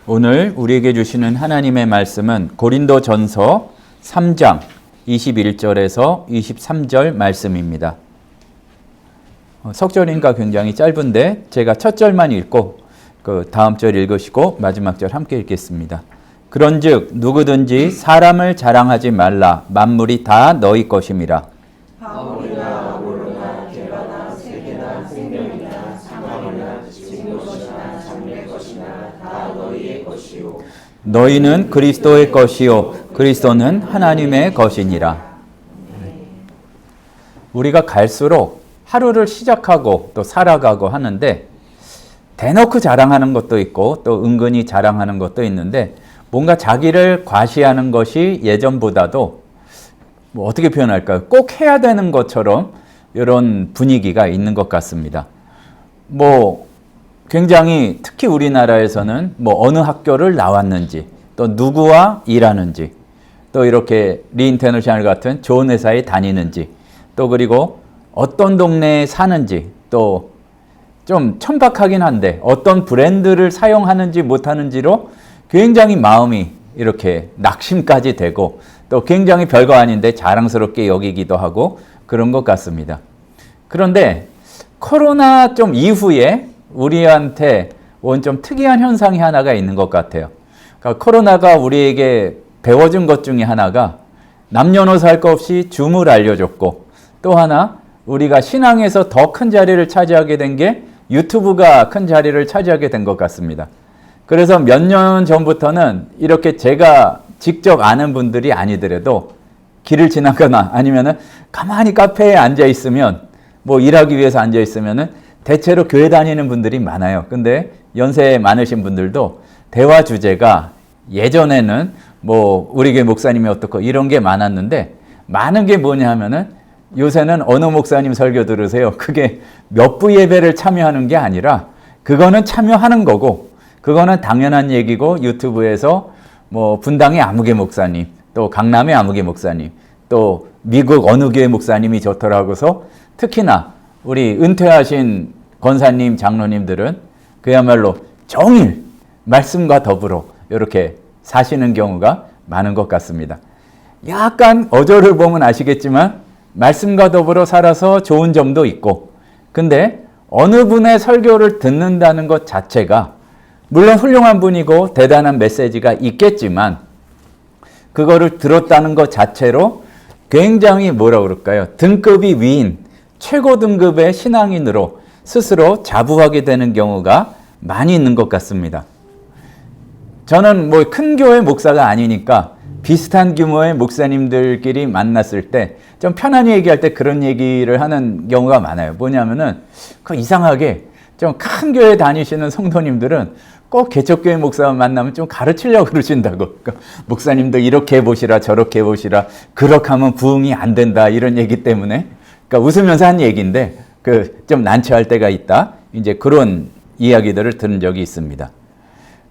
오늘 우리에게 주시는 하나님의 말씀은 고린도전서 3장 21절에서 23절 말씀입니다. 석절이니까 굉장히 짧은데 제가 첫 절만 읽고 그 다음 절 읽으시고 마지막 절 함께 읽겠습니다. 그런즉 누구든지 사람을 자랑하지 말라. 만물이 다 너희 것임이라. 바울이나 아볼로나 게바나 세계나 생명이나 사망이나 지금 것이나 장래 것이나 다 너희의 것이요 너희는 그리스도의 것이요 그리스도는 하나님의 것이니라. 우리가 갈수록 하루를 시작하고 또 살아가고 하는데 대놓고 자랑하는 것도 있고 또 은근히 자랑하는 것도 있는데 뭔가 자기를 과시하는 것이 예전보다도 뭐 어떻게 표현할까요? 꼭 해야 되는 것처럼 이런 분위기가 있는 것 같습니다. 뭐 굉장히 특히 우리나라에서는 뭐 어느 학교를 나왔는지 또 누구와 일하는지 또 이렇게 리인터내셔널 같은 좋은 회사에 다니는지 또 그리고 어떤 동네에 사는지 또 좀 천박하긴 한데 어떤 브랜드를 사용하는지 못하는지로 굉장히 마음이 이렇게 낙심까지 되고 또 굉장히 별거 아닌데 자랑스럽게 여기기도 하고 그런 것 같습니다. 그런데 코로나 좀 이후에 우리한테 온 좀 특이한 현상이 하나가 있는 것 같아요. 그러니까 코로나가 우리에게 배워준 것 중에 하나가 남녀노소 할 것 없이 줌을 알려줬고 또 하나 우리가 신앙에서 더 큰 자리를 차지하게 된 게 유튜브가 큰 자리를 차지하게 된 것 같습니다. 그래서 몇 년 전부터는 이렇게 제가 직접 아는 분들이 아니더라도 길을 지나거나 아니면은 가만히 카페에 앉아 있으면 뭐 일하기 위해서 앉아 있으면은 대체로 교회 다니는 분들이 많아요. 근데 연세 많으신 분들도 대화 주제가 예전에는 뭐 우리 교회 목사님이 어떻고 이런 게 많았는데 많은 게 뭐냐 하면은 요새는 어느 목사님 설교 들으세요. 그게 몇 부 예배를 참여하는 게 아니라 그거는 참여하는 거고 그거는 당연한 얘기고 유튜브에서 뭐 분당의 아무개 목사님 또 강남의 아무개 목사님 또 미국 어느 교회 목사님이 좋더라고서 특히나 우리 은퇴하신 권사님 장로님들은 그야말로 종일 말씀과 더불어 이렇게 사시는 경우가 많은 것 같습니다. 약간 어조를 보면 아시겠지만 말씀과 더불어 살아서 좋은 점도 있고 근데 어느 분의 설교를 듣는다는 것 자체가 물론 훌륭한 분이고 대단한 메시지가 있겠지만 그거를 들었다는 것 자체로 굉장히 뭐라 그럴까요? 등급이 위인 최고 등급의 신앙인으로 스스로 자부하게 되는 경우가 많이 있는 것 같습니다. 저는 뭐 큰 교회 목사가 아니니까 비슷한 규모의 목사님들끼리 만났을 때 좀 편안히 얘기할 때 그런 얘기를 하는 경우가 많아요. 뭐냐면은 그 이상하게 좀 큰 교회 다니시는 성도님들은 꼭 개척교회 목사 만나면 좀 가르치려고 그러신다고. 그러니까 목사님도 이렇게 해보시라 저렇게 해보시라 그렇게 하면 부흥이 안 된다 이런 얘기 때문에 그러니까 웃으면서 한 얘기인데 그 좀 난처할 때가 있다. 이제 그런 이야기들을 들은 적이 있습니다.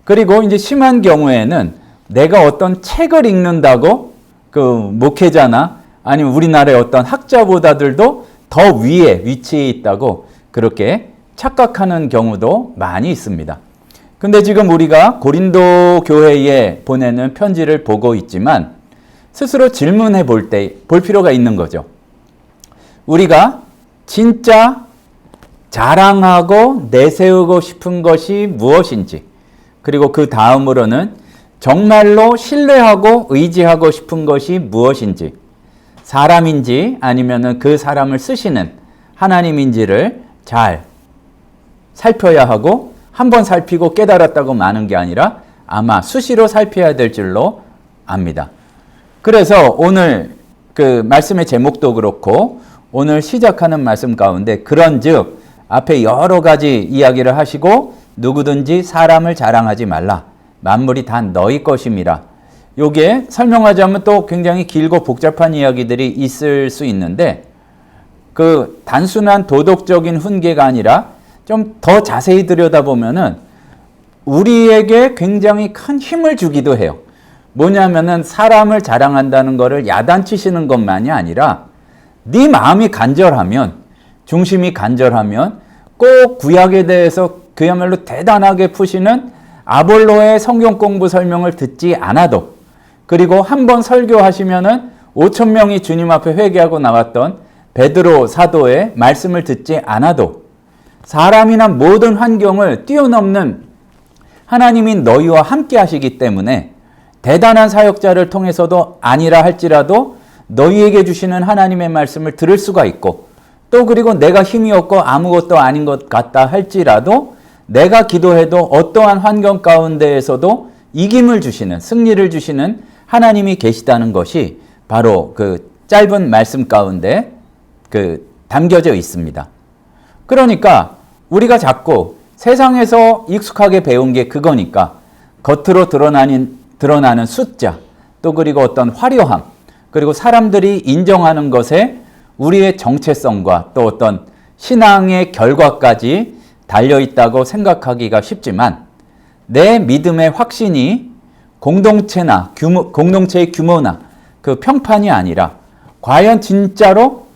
그리고 이제 심한 경우에는 내가 어떤 책을 읽는다고 그 목회자나 아니면 우리나라의 어떤 학자보다들도 더 위에 위치해 있다고 그렇게 착각하는 경우도 많이 있습니다. 근데 지금 우리가 고린도 교회에 보내는 편지를 보고 있지만 스스로 질문해 볼 필요가 있는 거죠. 우리가 진짜 자랑하고 내세우고 싶은 것이 무엇인지 그리고 그 다음으로는 정말로 신뢰하고 의지하고 싶은 것이 무엇인지 사람인지 아니면은 그 사람을 쓰시는 하나님인지를 잘 살펴야 하고 한번 살피고 깨달았다고 마는 게 아니라 아마 수시로 살펴야 될 줄로 압니다. 그래서 오늘 그 말씀의 제목도 그렇고 오늘 시작하는 말씀 가운데 그런즉 앞에 여러 가지 이야기를 하시고 누구든지 사람을 자랑하지 말라. 만물이 다 너희 것임이라. 요게 설명하자면 또 굉장히 길고 복잡한 이야기들이 있을 수 있는데 그 단순한 도덕적인 훈계가 아니라 좀 더 자세히 들여다보면은 우리에게 굉장히 큰 힘을 주기도 해요. 뭐냐면은 사람을 자랑한다는 거를 야단치시는 것만이 아니라 네 마음이 간절하면 중심이 간절하면 꼭 구약에 대해서 그야말로 대단하게 푸시는 아볼로의 성경 공부 설명을 듣지 않아도, 그리고 한 번 설교하시면은 5천 명이 주님 앞에 회개하고 나왔던 베드로 사도의 말씀을 듣지 않아도 사람이나 모든 환경을 뛰어넘는 하나님이 너희와 함께 하시기 때문에 대단한 사역자를 통해서도 아니라 할지라도 너희에게 주시는 하나님의 말씀을 들을 수가 있고, 또 그리고 내가 힘이 없고 아무것도 아닌 것 같다 할지라도 내가 기도해도 어떠한 환경 가운데에서도 이김을 주시는, 승리를 주시는 하나님이 계시다는 것이 바로 그 짧은 말씀 가운데 담겨져 있습니다. 그러니까 우리가 자꾸 세상에서 익숙하게 배운 게 그거니까 겉으로 드러나는 숫자, 또 그리고 어떤 화려함, 그리고 사람들이 인정하는 것에 우리의 정체성과 또 어떤 신앙의 결과까지 달려있다고 생각하기가 쉽지만, 내 믿음의 확신이 공동체의 규모나 그 평판이 아니라 과연 진짜로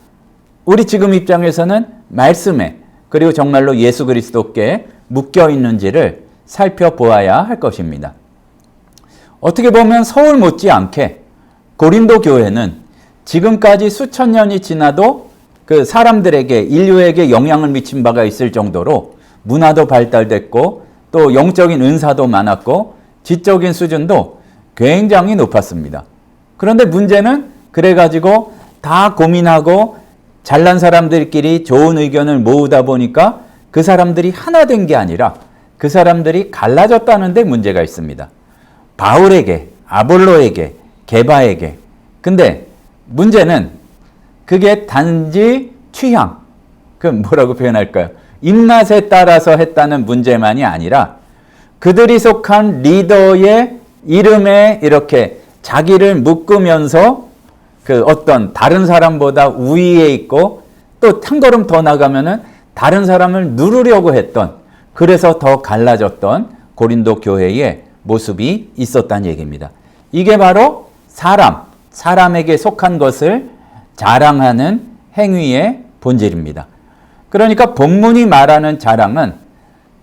우리 지금 입장에서는 말씀에, 그리고 정말로 예수 그리스도께 묶여 있는지를 살펴보아야 할 것입니다. 어떻게 보면 서울 못지않게 고린도 교회는 지금까지 수천 년이 지나도 그 사람들에게, 인류에게 영향을 미친 바가 있을 정도로 문화도 발달됐고 또 영적인 은사도 많았고 지적인 수준도 굉장히 높았습니다. 그런데 문제는 그래가지고 다 고민하고 잘난 사람들끼리 좋은 의견을 모으다 보니까 그 사람들이 하나 된 게 아니라 그 사람들이 갈라졌다는 데 문제가 있습니다. 바울에게, 아볼로에게, 게바에게. 근데 문제는 그게 단지 취향, 그 뭐라고 표현할까요? 입맛에 따라서 했다는 문제만이 아니라 그들이 속한 리더의 이름에 이렇게 자기를 묶으면서 그 어떤 다른 사람보다 우위에 있고, 또 한 걸음 더 나가면은 다른 사람을 누르려고 했던, 그래서 더 갈라졌던 고린도 교회의 모습이 있었다는 얘기입니다. 이게 바로 사람에게 속한 것을 자랑하는 행위의 본질입니다. 그러니까 본문이 말하는 자랑은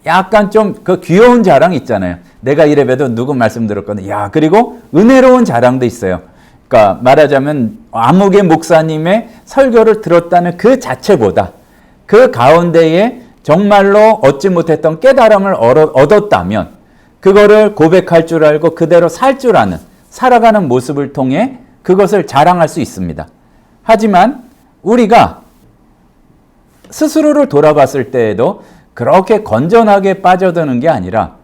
약간 좀 그 귀여운 자랑 있잖아요. 내가 이래봬도 누구 말씀 들었거든. 야, 그리고 은혜로운 자랑도 있어요. 그러니까 말하자면 아무개 목사님의 설교를 들었다는 그 자체보다 그 가운데에 정말로 얻지 못했던 깨달음을 얻었다면 그거를 고백할 줄 알고 그대로 살 줄 아는, 살아가는 모습을 통해 그것을 자랑할 수 있습니다. 하지만 우리가 스스로를 돌아봤을 때에도 그렇게 건전하게 빠져드는 게 아니라,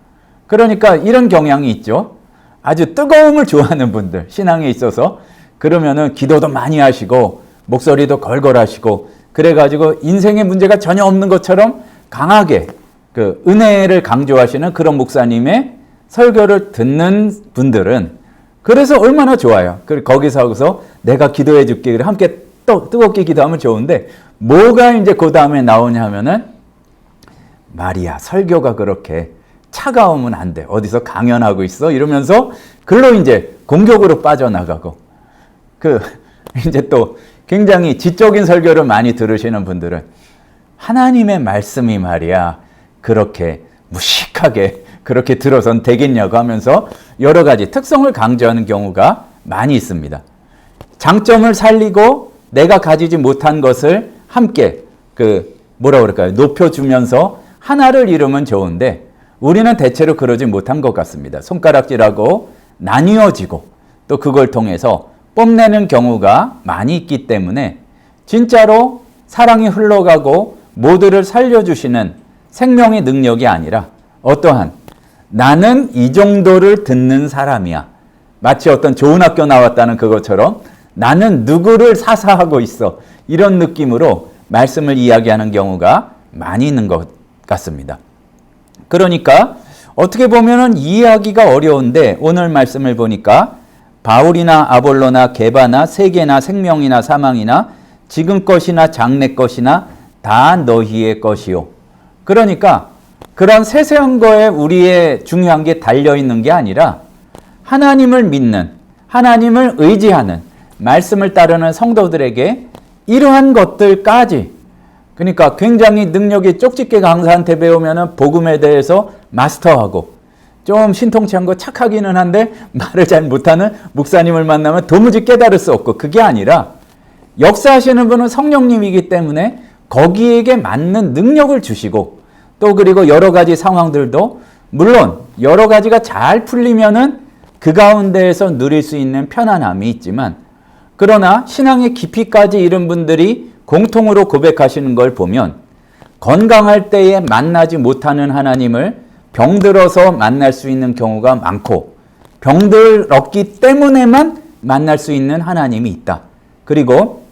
그러니까 이런 경향이 있죠. 아주 뜨거움을 좋아하는 분들, 신앙에 있어서 그러면은 기도도 많이 하시고 목소리도 걸걸하시고 그래가지고 인생의 문제가 전혀 없는 것처럼 강하게 그 은혜를 강조하시는 그런 목사님의 설교를 듣는 분들은 그래서 얼마나 좋아요. 거기서 내가 기도해 줄게. 함께 또 뜨겁게 기도하면 좋은데, 뭐가 이제 그 다음에 나오냐 하면은 말이야, 설교가 그렇게 차가우면 안 돼. 어디서 강연하고 있어? 이러면서 글로 이제 공격으로 빠져나가고, 이제 또 굉장히 지적인 설교를 많이 들으시는 분들은 하나님의 말씀이 말이야, 그렇게 무식하게 그렇게 들어선 되겠냐고 하면서 여러 가지 특성을 강조하는 경우가 많이 있습니다. 장점을 살리고 내가 가지지 못한 것을 함께 높여주면서 하나를 이루면 좋은데, 우리는 대체로 그러지 못한 것 같습니다. 손가락질하고 나뉘어지고 또 그걸 통해서 뽐내는 경우가 많이 있기 때문에 진짜로 사랑이 흘러가고 모두를 살려주시는 생명의 능력이 아니라 어떠한 나는 이 정도를 듣는 사람이야. 마치 어떤 좋은 학교 나왔다는 그것처럼 나는 누구를 사사하고 있어. 이런 느낌으로 말씀을 이야기하는 경우가 많이 있는 것 같습니다. 그러니까 어떻게 보면은 이해하기가 어려운데, 오늘 말씀을 보니까 바울이나 아볼로나 게바나 세계나 생명이나 사망이나 지금 것이나 장래 것이나 다 너희의 것이요. 그러니까 그런 세세한 거에 우리의 중요한 게 달려있는 게 아니라 하나님을 믿는, 하나님을 의지하는, 말씀을 따르는 성도들에게 이러한 것들까지, 그러니까 굉장히 능력이 쪽집게 강사한테 배우면 복음에 대해서 마스터하고, 좀 신통치 않고 착하기는 한데 말을 잘 못하는 목사님을 만나면 도무지 깨달을 수 없고, 그게 아니라 역사하시는 분은 성령님이기 때문에 거기에게 맞는 능력을 주시고, 또 그리고 여러 가지 상황들도 물론 여러 가지가 잘 풀리면은 그 가운데에서 누릴 수 있는 편안함이 있지만, 그러나 신앙의 깊이까지 이른 분들이 공통으로 고백하시는 걸 보면 건강할 때에 만나지 못하는 하나님을 병들어서 만날 수 있는 경우가 많고, 병들었기 때문에만 만날 수 있는 하나님이 있다. 그리고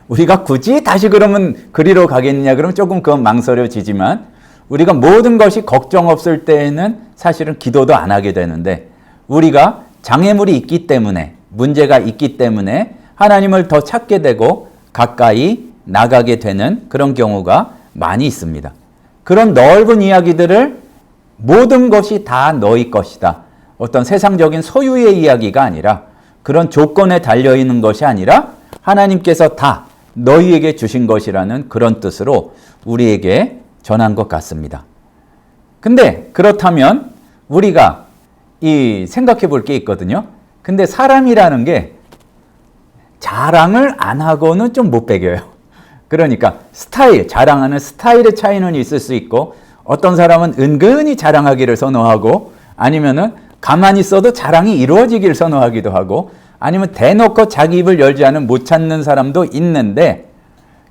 우리가 굳이 다시 그러면 그리로 가겠느냐 그러면 조금 그건 망설여지지만, 우리가 모든 것이 걱정 없을 때에는 사실은 기도도 안 하게 되는데, 우리가 장애물이 있기 때문에, 문제가 있기 때문에 하나님을 더 찾게 되고 가까이 나가게 되는 그런 경우가 많이 있습니다. 그런 넓은 이야기들을 모든 것이 다 너희 것이다, 어떤 세상적인 소유의 이야기가 아니라, 그런 조건에 달려있는 것이 아니라 하나님께서 다 너희에게 주신 것이라는 그런 뜻으로 우리에게 전한 것 같습니다. 근데 그렇다면 우리가 생각해 볼 게 있거든요. 근데 사람이라는 게 자랑을 안 하고는 좀 못 배겨요. 그러니까 자랑하는 스타일의 차이는 있을 수 있고, 어떤 사람은 은근히 자랑하기를 선호하고, 아니면은 가만히 있어도 자랑이 이루어지기를 선호하기도 하고, 아니면 대놓고 자기 입을 열지 않으면 못 찾는 사람도 있는데,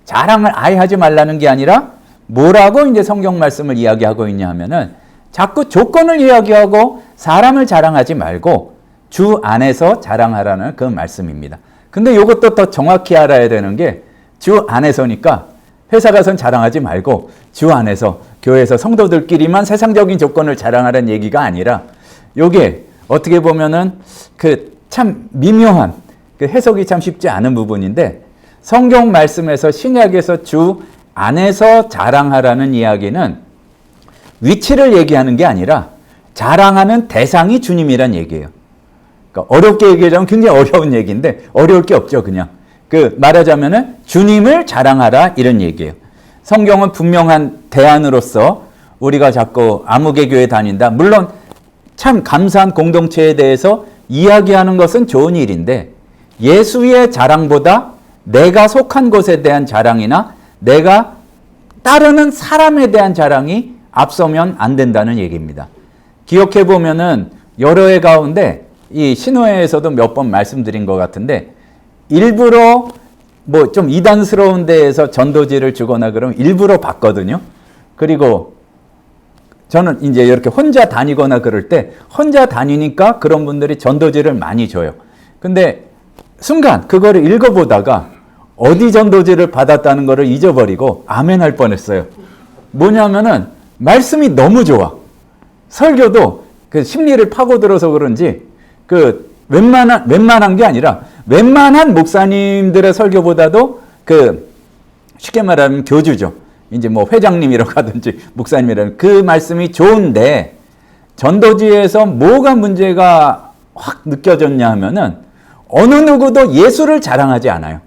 자랑을 아예 하지 말라는 게 아니라 뭐라고 이제 성경 말씀을 이야기하고 있냐 하면은, 자꾸 조건을 이야기하고 사람을 자랑하지 말고 주 안에서 자랑하라는 그 말씀입니다. 근데 이것도 더 정확히 알아야 되는 게, 주 안에서니까 회사 가서는 자랑하지 말고 주 안에서 교회에서 성도들끼리만 세상적인 조건을 자랑하라는 얘기가 아니라, 이게 어떻게 보면은 그 참 미묘한 그 해석이 참 쉽지 않은 부분인데, 성경 말씀에서 신약에서 주 안에서 자랑하라는 이야기는 위치를 얘기하는 게 아니라 자랑하는 대상이 주님이란 얘기예요. 그러니까 어렵게 얘기하자면 굉장히 어려운 얘기인데, 어려울 게 없죠. 그냥 말하자면은 주님을 자랑하라 이런 얘기예요. 성경은 분명한 대안으로서 우리가 자꾸 아무개 교회 다닌다, 물론 참 감사한 공동체에 대해서 이야기하는 것은 좋은 일인데, 예수의 자랑보다 내가 속한 곳에 대한 자랑이나 내가 따르는 사람에 대한 자랑이 앞서면 안 된다는 얘기입니다. 기억해 보면은 여러 해 가운데 이 신호회에서도 몇 번 말씀드린 것 같은데, 일부러 뭐 좀 이단스러운 데에서 전도지를 주거나 그러면 일부러 받거든요. 그리고 저는 이제 이렇게 혼자 다니거나 그럴 때, 혼자 다니니까 그런 분들이 전도지를 많이 줘요. 근데 순간 그거를 읽어보다가 어디 전도지를 받았다는 거를 잊어버리고 아멘 할 뻔했어요. 뭐냐면은 말씀이 너무 좋아. 설교도 그 심리를 파고들어서 그런지 웬만한 게 아니라, 웬만한 목사님들의 설교보다도 쉽게 말하면 교주죠. 이제 뭐 회장님이라고 하든지 목사님이라는 그 말씀이 좋은데, 전도지에서 뭐가 문제가 확 느껴졌냐 하면은 어느 누구도 예수를 자랑하지 않아요.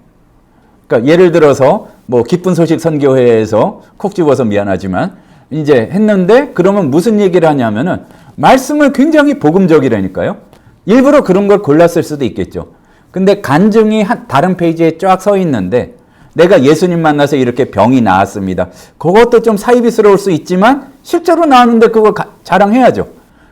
그러니까 예를 들어서 뭐 기쁜 소식 선교회에서 콕 집어서 미안하지만 이제 했는데, 그러면 무슨 얘기를 하냐면은 말씀을 굉장히 복음적이라니까요. 일부러 그런 걸 골랐을 수도 있겠죠. 근데 간증이 다른 페이지에 쫙 서 있는데, 내가 예수님 만나서 이렇게 병이 나았습니다, 그것도 좀 사이비스러울 수 있지만 실제로 나왔는데 그걸 자랑해야죠.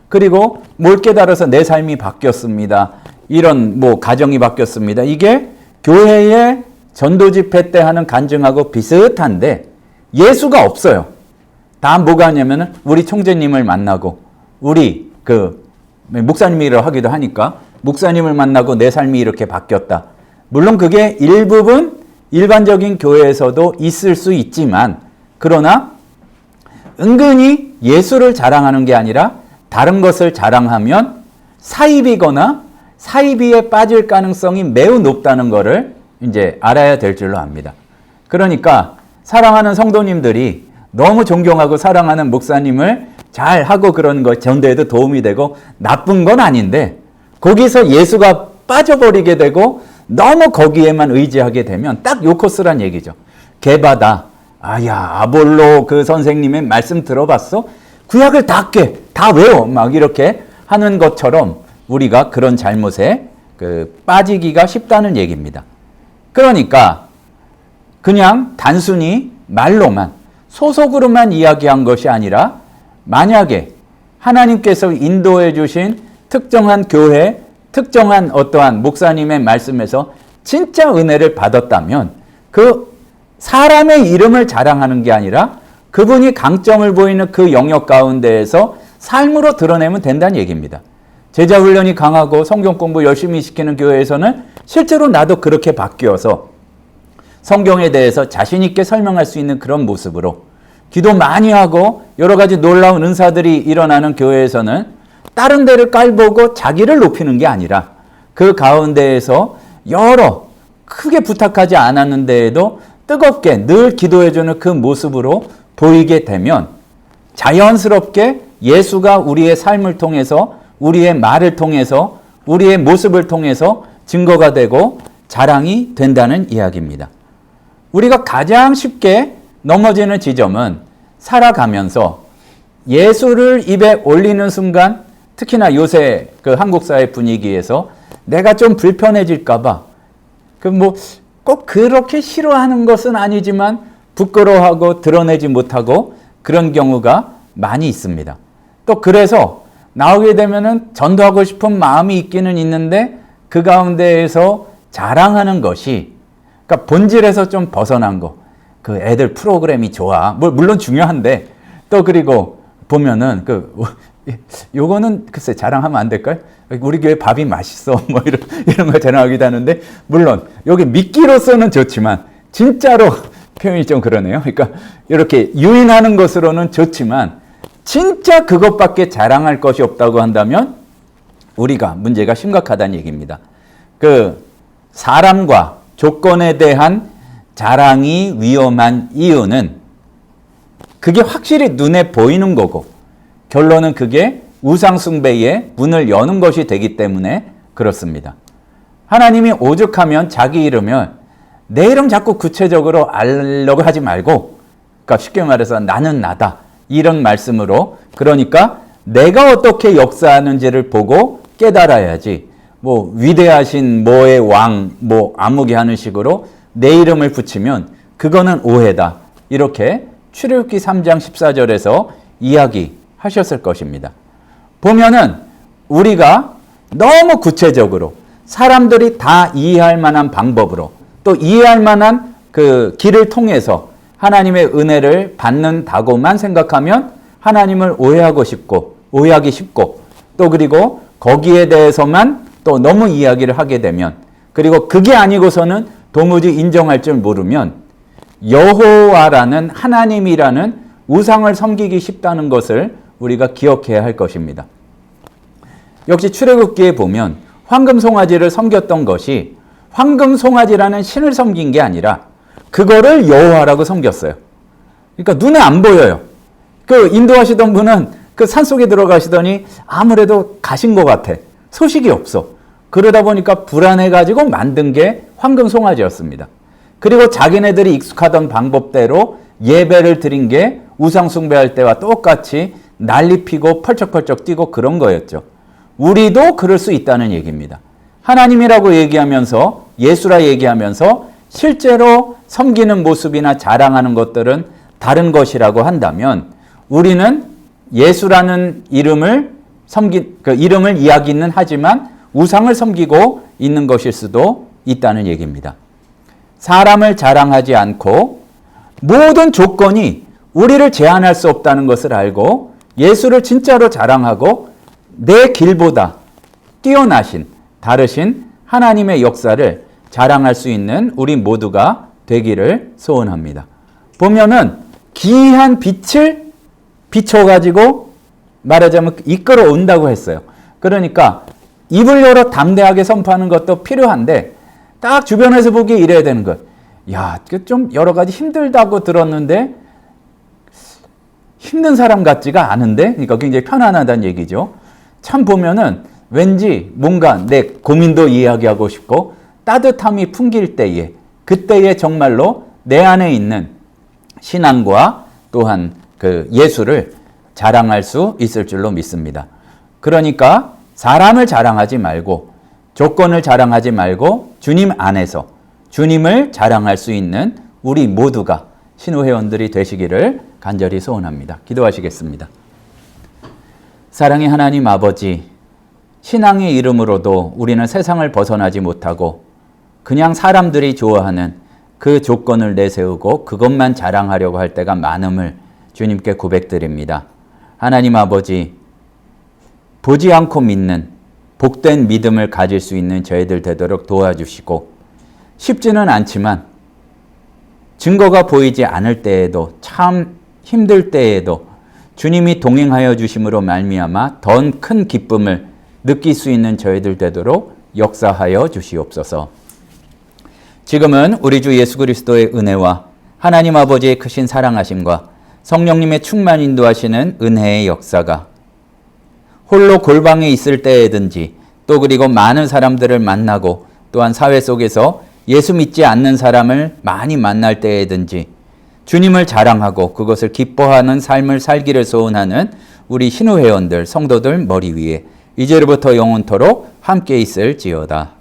그리고 뭘 깨달아서 내 삶이 바뀌었습니다, 이런 뭐 가정이 바뀌었습니다, 이게 교회의 전도 집회 때 하는 간증하고 비슷한데 예수가 없어요. 다 뭐가 하냐면은 우리 총재님을 만나고, 우리 목사님이라고 하기도 하니까 목사님을 만나고 내 삶이 이렇게 바뀌었다. 물론 그게 일부분 일반적인 교회에서도 있을 수 있지만, 그러나 은근히 예수를 자랑하는 게 아니라 다른 것을 자랑하면 사이비거나 사이비에 빠질 가능성이 매우 높다는 것을 이제 알아야 될 줄로 압니다. 그러니까 사랑하는 성도님들이 너무 존경하고 사랑하는 목사님을 잘 하고 그런 것 전도에도 도움이 되고 나쁜 건 아닌데, 거기서 예수가 빠져버리게 되고 너무 거기에만 의지하게 되면 딱 요 코스란 얘기죠. 개바다, 아야 아볼로 그 선생님의 말씀 들어봤어? 구약을 다 다 외워 막 이렇게 하는 것처럼 우리가 그런 잘못에 빠지기가 쉽다는 얘기입니다. 그러니까 그냥 단순히 말로만 소속으로만 이야기한 것이 아니라 만약에 하나님께서 인도해 주신 특정한 교회, 특정한 어떠한 목사님의 말씀에서 진짜 은혜를 받았다면 그 사람의 이름을 자랑하는 게 아니라 그분이 강점을 보이는 그 영역 가운데에서 삶으로 드러내면 된다는 얘기입니다. 제자 훈련이 강하고 성경 공부 열심히 시키는 교회에서는 실제로 나도 그렇게 바뀌어서 성경에 대해서 자신 있게 설명할 수 있는 그런 모습으로 기도 많이 하고 여러 가지 놀라운 은사들이 일어나는 교회에서는 다른 데를 깔보고 자기를 높이는 게 아니라 그 가운데에서 여러 크게 부탁하지 않았는데에도 뜨겁게 늘 기도해주는 그 모습으로 보이게 되면 자연스럽게 예수가 우리의 삶을 통해서 우리의 말을 통해서 우리의 모습을 통해서 증거가 되고 자랑이 된다는 이야기입니다. 우리가 가장 쉽게 넘어지는 지점은 살아가면서 예수를 입에 올리는 순간 특히나 요새 그 한국 사회 분위기에서 내가 좀 불편해질까 봐 꼭 그렇게 싫어하는 것은 아니지만 부끄러워하고 드러내지 못하고 그런 경우가 많이 있습니다. 또 그래서 나오게 되면은 전도하고 싶은 마음이 있기는 있는데 그 가운데에서 자랑하는 것이 그러니까 본질에서 좀 벗어난 거. 그 애들 프로그램이 좋아. 물론 중요한데 또 그리고 보면은 요거는 글쎄 자랑하면 안 될까요? 우리 교회 밥이 맛있어. 뭐 이런 거 자랑하기도 하는데 물론 여기 믿기로서는 좋지만 진짜로 표현이 좀 그러네요. 그러니까 이렇게 유인하는 것으로는 좋지만 진짜 그것밖에 자랑할 것이 없다고 한다면 우리가 문제가 심각하다는 얘기입니다. 사람과 조건에 대한 자랑이 위험한 이유는 그게 확실히 눈에 보이는 거고 결론은 그게 우상숭배의 문을 여는 것이 되기 때문에 그렇습니다. 하나님이 오죽하면 자기 이름을 내 이름 자꾸 구체적으로 알려고 하지 말고 그러니까 쉽게 말해서 나는 나다 이런 말씀으로 그러니까 내가 어떻게 역사하는지를 보고 깨달아야지 위대하신 뭐의 왕 아무개 하는 식으로 내 이름을 붙이면 그거는 오해다 이렇게 출애굽기 3장 14절에서 이야기하셨을 것입니다. 보면은 우리가 너무 구체적으로 사람들이 다 이해할 만한 방법으로 또 이해할 만한 그 길을 통해서 하나님의 은혜를 받는다고만 생각하면 하나님을 오해하기 쉽고 또 그리고 거기에 대해서만 또 너무 이야기를 하게 되면 그리고 그게 아니고서는 도무지 인정할 줄 모르면 여호와라는 하나님이라는 우상을 섬기기 쉽다는 것을 우리가 기억해야 할 것입니다. 역시 출애굽기에 보면 황금송아지를 섬겼던 것이 황금송아지라는 신을 섬긴 게 아니라 그거를 여호와라고 섬겼어요. 그러니까 눈에 안 보여요. 인도하시던 분은 산속에 들어가시더니 아무래도 가신 것 같아. 소식이 없어. 그러다 보니까 불안해가지고 만든 게 황금송아지였습니다. 그리고 자기네들이 익숙하던 방법대로 예배를 드린 게 우상숭배할 때와 똑같이 난리 피고 펄쩍펄쩍 뛰고 그런 거였죠. 우리도 그럴 수 있다는 얘기입니다. 하나님이라고 얘기하면서 예수라 얘기하면서 실제로 섬기는 모습이나 자랑하는 것들은 다른 것이라고 한다면 우리는 예수라는 이름을 이름을 이야기는 하지만 우상을 섬기고 있는 것일 수도 있다는 얘기입니다. 사람을 자랑하지 않고 모든 조건이 우리를 제한할 수 없다는 것을 알고 예수를 진짜로 자랑하고 내 길보다 뛰어나신 다르신 하나님의 역사를 자랑할 수 있는 우리 모두가 되기를 소원합니다. 보면은 기이한 빛을 비춰가지고 말하자면 이끌어 온다고 했어요. 그러니까 입을 열어 담대하게 선포하는 것도 필요한데 딱 주변에서 보기에 이래야 되는 것. 야, 좀 여러 가지 힘들다고 들었는데 힘든 사람 같지가 않은데? 그러니까 굉장히 편안하다는 얘기죠. 참 보면은 왠지 뭔가 내 고민도 이야기하고 싶고 따뜻함이 풍길 때에 그때에 정말로 내 안에 있는 신앙과 또한 그 예수를 자랑할 수 있을 줄로 믿습니다. 그러니까 사람을 자랑하지 말고 조건을 자랑하지 말고 주님 안에서 주님을 자랑할 수 있는 우리 모두가 신우회원들이 되시기를 간절히 소원합니다. 기도하시겠습니다. 사랑의 하나님 아버지, 신앙의 이름으로도 우리는 세상을 벗어나지 못하고 그냥 사람들이 좋아하는 그 조건을 내세우고 그것만 자랑하려고 할 때가 많음을 주님께 고백드립니다. 하나님 아버지, 보지 않고 믿는 복된 믿음을 가질 수 있는 저희들 되도록 도와주시고, 쉽지는 않지만 증거가 보이지 않을 때에도, 참 힘들 때에도 주님이 동행하여 주심으로 말미암아 더 큰 기쁨을 느낄 수 있는 저희들 되도록 역사하여 주시옵소서. 지금은 우리 주 예수 그리스도의 은혜와 하나님 아버지의 크신 사랑하심과 성령님의 충만 인도하시는 은혜의 역사가 홀로 골방에 있을 때에든지 또 그리고 많은 사람들을 만나고 또한 사회 속에서 예수 믿지 않는 사람을 많이 만날 때에든지 주님을 자랑하고 그것을 기뻐하는 삶을 살기를 소원하는 우리 신우회원들, 성도들 머리 위에 이제로부터 영원토록 함께 있을지어다.